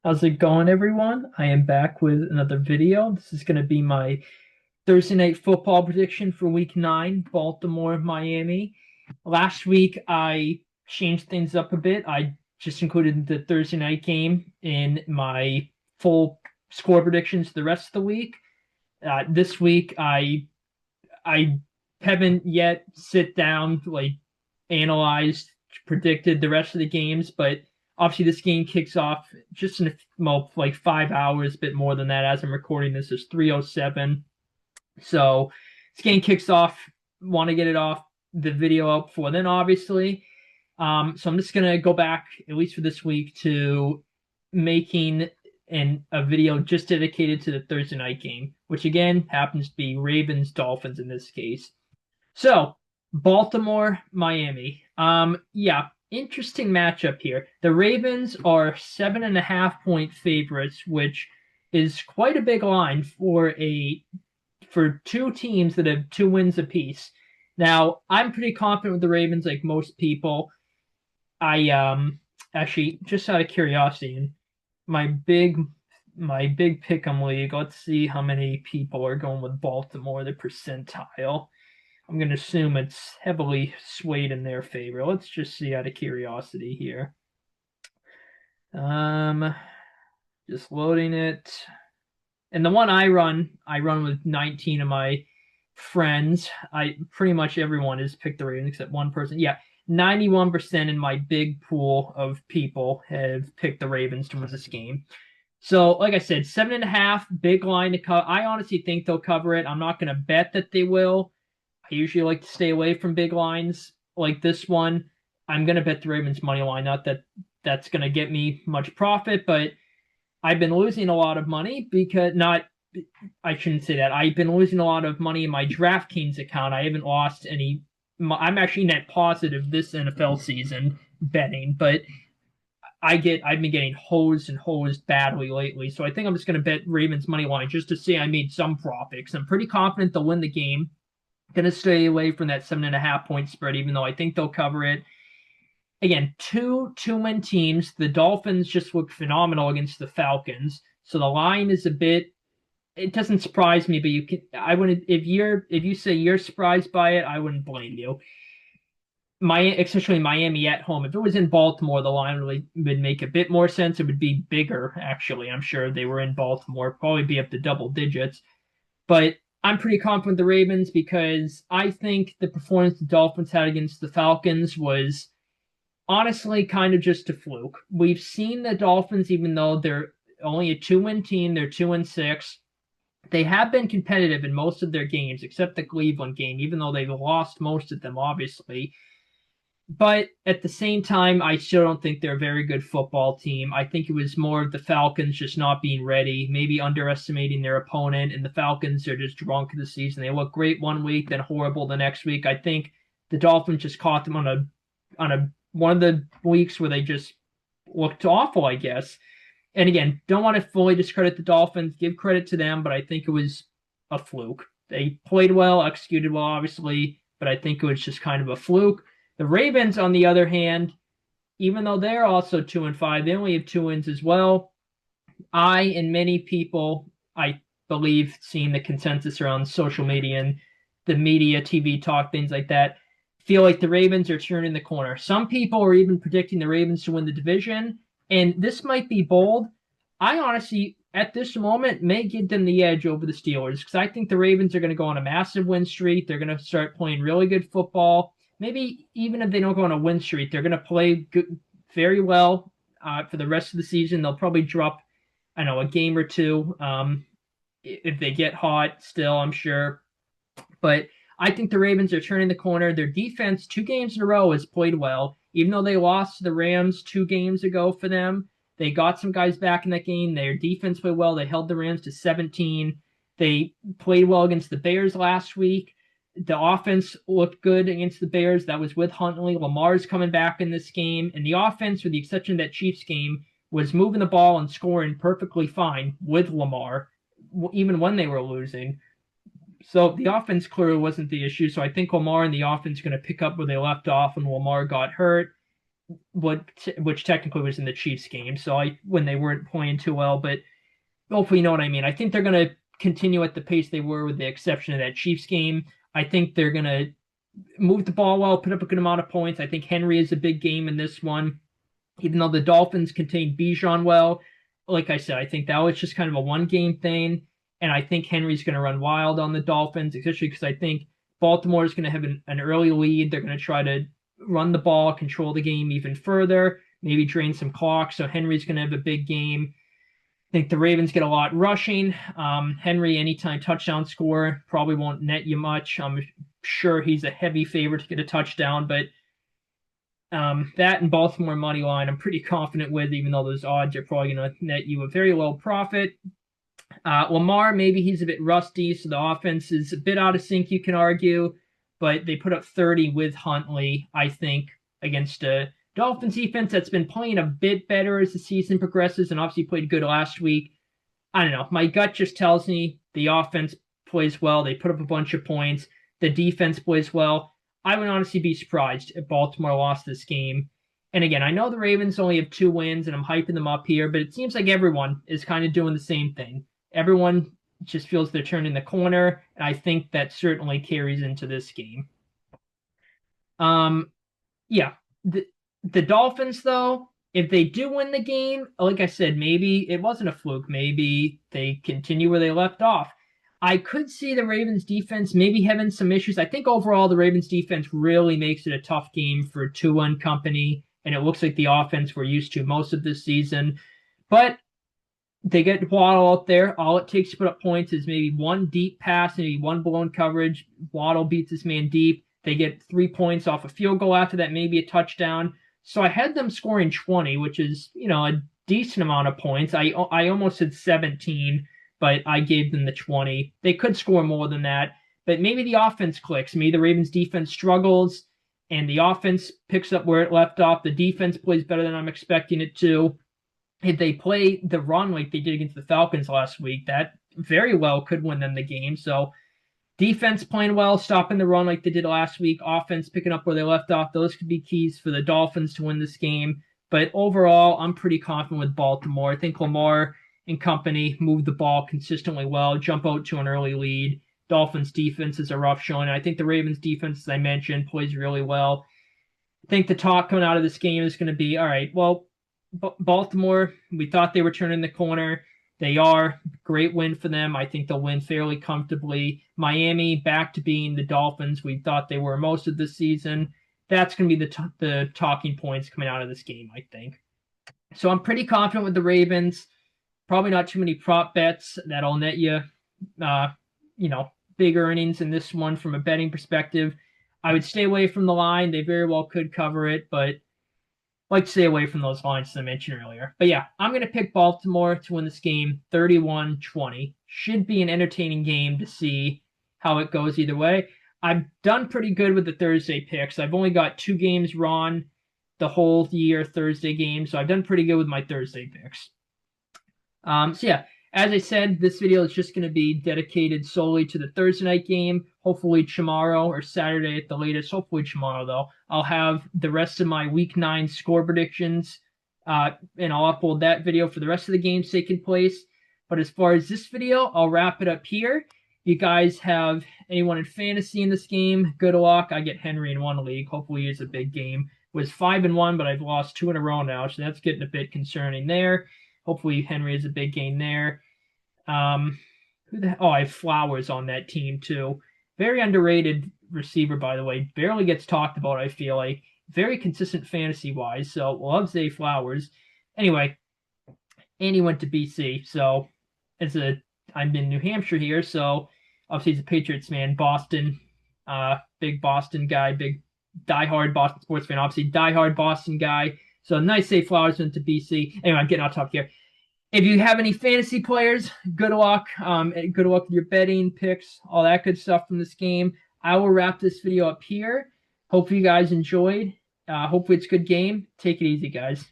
How's it going, everyone? I am back with another video. This is going to be my Thursday night football prediction for week 9, Baltimore, Miami. Last week, I changed things up a bit. I just included the Thursday night game in my full score predictions the rest of the week. This week, I haven't yet sit down, analyzed, predicted the rest of the games, but obviously this game kicks off just in like 5 hours, a bit more than that as I'm recording this. Is 3:07. So this game kicks off. Want to get it off the video up before then, obviously. So I'm just gonna go back, at least for this week, to making a video just dedicated to the Thursday night game, which again happens to be Ravens Dolphins in this case. So, Baltimore, Miami. Yeah, interesting matchup here. The Ravens are 7.5 point favorites, which is quite a big line for two teams that have 2 wins apiece. Now, I'm pretty confident with the Ravens, like most people. I actually, just out of curiosity, in my big pick'em league, let's see how many people are going with Baltimore, the percentile. I'm going to assume it's heavily swayed in their favor. Let's just see out of curiosity here. Um, just loading it. And the one I run with 19 of my friends. I pretty much everyone has picked the Ravens except one person. Yeah, 91% in my big pool of people have picked the Ravens to win this game. So, like I said, 7.5, big line to cover. I honestly think they'll cover it. I'm not going to bet that they will. I usually like to stay away from big lines like this one. I'm going to bet the Ravens money line. Not that that's going to get me much profit, but I've been losing a lot of money because not. I shouldn't say that. I've been losing a lot of money in my DraftKings account. I haven't lost any. I'm actually net positive this NFL season betting, but I've been getting hosed and hosed badly lately. So I think I'm just going to bet Ravens money line just to say I made some profits. I'm pretty confident they'll win the game. Gonna stay away from that 7.5 point spread, even though I think they'll cover it. Again, two-win teams. The Dolphins just look phenomenal against the Falcons, so the line is a bit. It doesn't surprise me, but you can. I wouldn't if you say you're surprised by it, I wouldn't blame you. Especially Miami at home. If it was in Baltimore, the line really would make a bit more sense. It would be bigger, actually. I'm sure they were in Baltimore, probably be up to double digits. But I'm pretty confident the Ravens because I think the performance the Dolphins had against the Falcons was honestly kind of just a fluke. We've seen the Dolphins, even though they're only a 2 win team, they're 2-6. They have been competitive in most of their games, except the Cleveland game, even though they've lost most of them, obviously. But at the same time, I still don't think they're a very good football team. I think it was more of the Falcons just not being ready, maybe underestimating their opponent, and the Falcons are just drunk this season. They look great one week, then horrible the next week. I think the Dolphins just caught them on a one of the weeks where they just looked awful, I guess. And again, don't want to fully discredit the Dolphins, give credit to them, but I think it was a fluke. They played well, executed well, obviously, but I think it was just kind of a fluke. The Ravens, on the other hand, even though they're also 2-5, they only have 2 wins as well. I and many people, I believe, seeing the consensus around social media and the media, TV talk, things like that, feel like the Ravens are turning the corner. Some people are even predicting the Ravens to win the division, and this might be bold. I honestly, at this moment, may give them the edge over the Steelers because I think the Ravens are going to go on a massive win streak. They're going to start playing really good football. Maybe even if they don't go on a win streak, they're going to play good, very well for the rest of the season. They'll probably drop, I know, a game or two if they get hot still, I'm sure. But I think the Ravens are turning the corner. Their defense, 2 games in a row, has played well. Even though they lost to the Rams 2 games ago for them, they got some guys back in that game. Their defense played well. They held the Rams to 17. They played well against the Bears last week. The offense looked good against the Bears. That was with Huntley. Lamar's coming back in this game. And the offense, with the exception of that Chiefs game, was moving the ball and scoring perfectly fine with Lamar, even when they were losing. So the offense clearly wasn't the issue. So I think Lamar and the offense are going to pick up where they left off when Lamar got hurt. which technically was in the Chiefs game. So when they weren't playing too well, but hopefully you know what I mean. I think they're going to continue at the pace they were, with the exception of that Chiefs game. I think they're going to move the ball well, put up a good amount of points. I think Henry is a big game in this one, even though the Dolphins contained Bijan well. Like I said, I think that was just kind of a one-game thing, and I think Henry's going to run wild on the Dolphins, especially because I think Baltimore is going to have an early lead. They're going to try to run the ball, control the game even further, maybe drain some clock. So Henry's going to have a big game. I think the Ravens get a lot rushing. Henry, anytime touchdown score, probably won't net you much. I'm sure he's a heavy favorite to get a touchdown, but that and Baltimore money line, I'm pretty confident with, even though those odds are probably going to net you a very low profit. Lamar, maybe he's a bit rusty, so the offense is a bit out of sync, you can argue, but they put up 30 with Huntley, I think, against a Dolphins defense that's been playing a bit better as the season progresses, and obviously played good last week. I don't know. My gut just tells me the offense plays well. They put up a bunch of points. The defense plays well. I would honestly be surprised if Baltimore lost this game. And again, I know the Ravens only have 2 wins, and I'm hyping them up here, but it seems like everyone is kind of doing the same thing. Everyone just feels they're turning the corner, and I think that certainly carries into this game. Yeah. The Dolphins, though, if they do win the game, like I said, maybe it wasn't a fluke. Maybe they continue where they left off. I could see the Ravens defense maybe having some issues. I think overall the Ravens defense really makes it a tough game for Tua and company, and it looks like the offense we're used to most of this season. But they get Waddle out there. All it takes to put up points is maybe one deep pass, maybe one blown coverage. Waddle beats this man deep. They get 3 points off a field goal after that, maybe a touchdown. So I had them scoring 20, which is, a decent amount of points. I almost said 17, but I gave them the 20. They could score more than that, but maybe the offense clicks. Maybe the Ravens defense struggles and the offense picks up where it left off. The defense plays better than I'm expecting it to. If they play the run like they did against the Falcons last week, that very well could win them the game. So defense playing well, stopping the run like they did last week, offense picking up where they left off. Those could be keys for the Dolphins to win this game. But overall, I'm pretty confident with Baltimore. I think Lamar and company move the ball consistently well, jump out to an early lead. Dolphins defense is a rough showing. I think the Ravens defense, as I mentioned, plays really well. I think the talk coming out of this game is going to be, all right, well, Baltimore, we thought they were turning the corner. They are. Great win for them. I think they'll win fairly comfortably. Miami, back to being the Dolphins we thought they were most of this season. That's going to be the talking points coming out of this game, I think. So I'm pretty confident with the Ravens. Probably not too many prop bets that'll net you, big earnings in this one from a betting perspective. I would stay away from the line. They very well could cover it, but like to stay away from those lines that I mentioned earlier. But yeah, I'm going to pick Baltimore to win this game 31-20. Should be an entertaining game to see how it goes either way. I've done pretty good with the Thursday picks. I've only got 2 games wrong the whole year, Thursday games, so I've done pretty good with my Thursday picks. So yeah, as I said, this video is just going to be dedicated solely to the Thursday night game. Hopefully tomorrow or Saturday at the latest. Hopefully tomorrow, though, I'll have the rest of my Week 9 score predictions, and I'll upload that video for the rest of the games taking place. But as far as this video, I'll wrap it up here. You guys have anyone in fantasy in this game, good luck. I get Henry in one league. Hopefully it's a big game. It was 5-1, but I've lost 2 in a row now, so that's getting a bit concerning there. Hopefully Henry is a big game there. I have Flowers on that team too. Very underrated receiver, by the way. Barely gets talked about, I feel like. Very consistent fantasy-wise, so love Zay Flowers. Anyway, and he went to BC, so I'm in New Hampshire here, so obviously he's a Patriots man. Boston, big Boston guy, big diehard Boston sports fan. Obviously, diehard Boston guy. So nice Zay Flowers went to BC. Anyway, I'm getting off topic here. If you have any fantasy players, good luck. Good luck with your betting, picks, all that good stuff from this game. I will wrap this video up here. Hope you guys enjoyed. Hopefully it's a good game. Take it easy, guys.